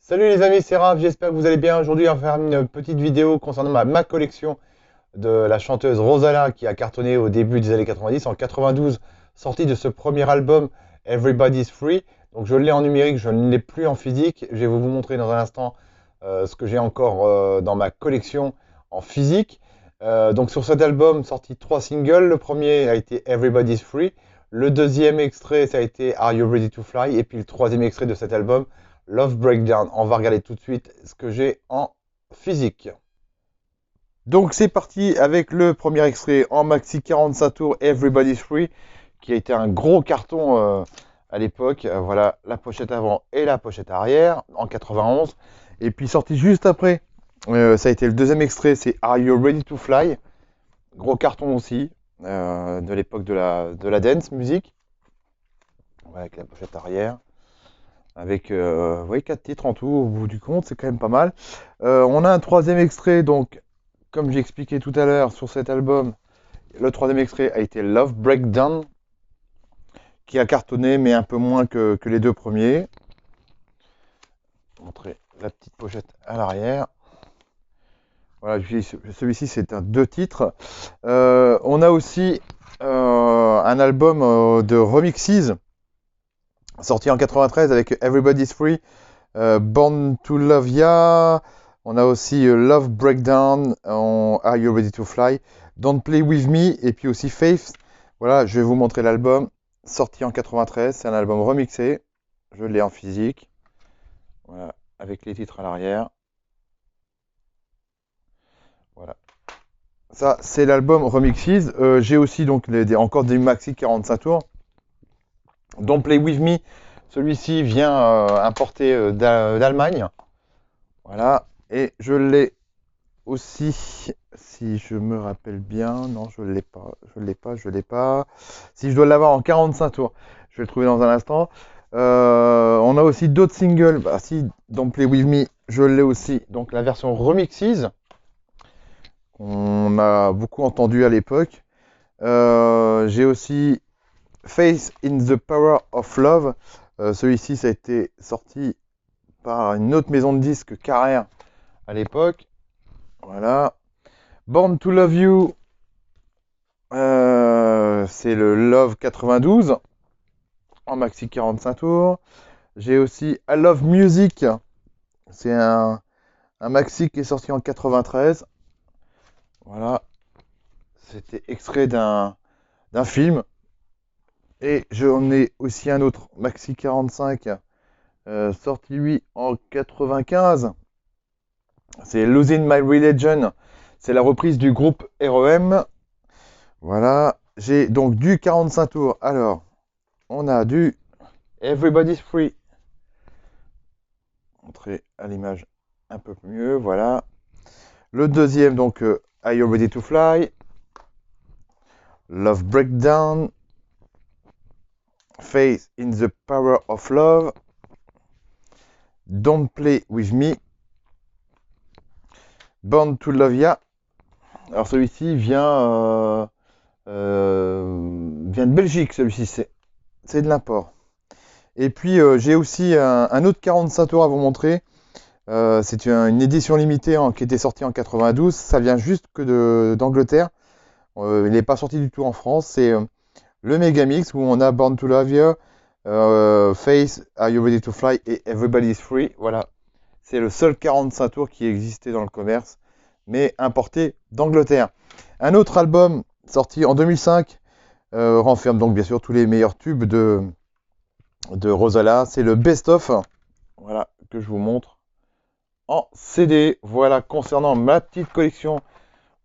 Salut les amis, c'est Raph, j'espère que vous allez bien. Aujourd'hui, on va faire une petite vidéo concernant ma collection de la chanteuse Rosalia qui a cartonné au début des années 90, en 92, sortie de ce premier album Everybody's Free. Donc je l'ai en numérique, je ne l'ai plus en physique. Je vais vous montrer dans un instant ce que j'ai encore dans ma collection en physique. Donc sur cet album, sorti trois singles. Le premier a été Everybody's Free. Le deuxième extrait, ça a été Are You Ready to Fly? Et puis le troisième extrait de cet album, Love Breakdown. On va regarder tout de suite ce que j'ai en physique. Donc c'est parti avec le premier extrait en maxi 45 tours, Everybody's Free, qui a été un gros carton à l'époque. Voilà la pochette avant et la pochette arrière en 91. Et puis sorti juste après, ça a été le deuxième extrait, c'est Are You Ready to Fly? Gros carton aussi, de l'époque de la dance music. Voilà, avec la pochette arrière. Avec ouais, 4 titres en tout, au bout du compte, c'est quand même pas mal. On a un troisième extrait, donc, comme j'ai expliqué tout à l'heure sur cet album, le troisième extrait a été Love Breakdown, qui a cartonné, mais un peu moins que les deux premiers. Je vais montrer la petite pochette à l'arrière. Voilà, celui-ci, c'est un deux titres. On a aussi un album de remixes, sorti en 93 avec Everybody's Free, Born to Love Ya. On a aussi Love Breakdown, Are You Ready to Fly, Don't Play With Me, et puis aussi Faith. Voilà, je vais vous montrer l'album, sorti en 93, c'est un album remixé, je l'ai en physique, voilà, avec les titres à l'arrière. Voilà. Ça, c'est l'album remixes. J'ai aussi donc encore des maxi 45 tours. Don't Play With Me, celui-ci vient importé d'Allemagne. Voilà, et je l'ai aussi, si je me rappelle bien, non, je l'ai pas, je l'ai pas. Si je dois l'avoir en 45 tours, je vais le trouver dans un instant. On a aussi d'autres singles, bah si, Don't Play With Me, je l'ai aussi, donc la version remixes, qu'on a beaucoup entendu à l'époque. J'ai aussi Faith in the Power of Love, celui-ci ça a été sorti par une autre maison de disques, Carrère, à l'époque. Voilà. Born to Love You, c'est le Love 92 en maxi 45 tours. J'ai aussi I Love Music, c'est un maxi qui est sorti en 93. Voilà. C'était extrait d'un film. Et j'en ai aussi un autre, maxi 45, sorti lui en 95. C'est Losing My Religion. C'est la reprise du groupe REM. Voilà. J'ai donc du 45 tours. Alors, on a du Everybody's Free. Montrer à l'image un peu mieux. Voilà. Le deuxième, donc, Are You Ready to Fly? Love Breakdown. Faith in the Power of Love. Don't Play With Me. Born to Love Ya. Alors celui-ci vient de Belgique, celui-ci, c'est de l'import. Et puis j'ai aussi un autre 45 tours à vous montrer. C'est une édition limitée qui était sortie en 92. Ça vient juste que d'Angleterre. Il n'est pas sorti du tout en France. C'est le Megamix où on a Born to Love You, Faith, Are You Ready to Fly et Everybody's Free. Voilà. C'est le seul 45 tours qui existait dans le commerce, mais importé d'Angleterre. Un autre album sorti en 2005 renferme donc bien sûr tous les meilleurs tubes de Rosalia. C'est le Best of, voilà, que je vous montre en CD. Voilà, concernant ma petite collection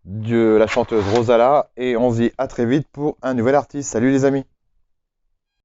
de la chanteuse Rosalia. Et on se dit à très vite pour un nouvel artiste. Salut les amis!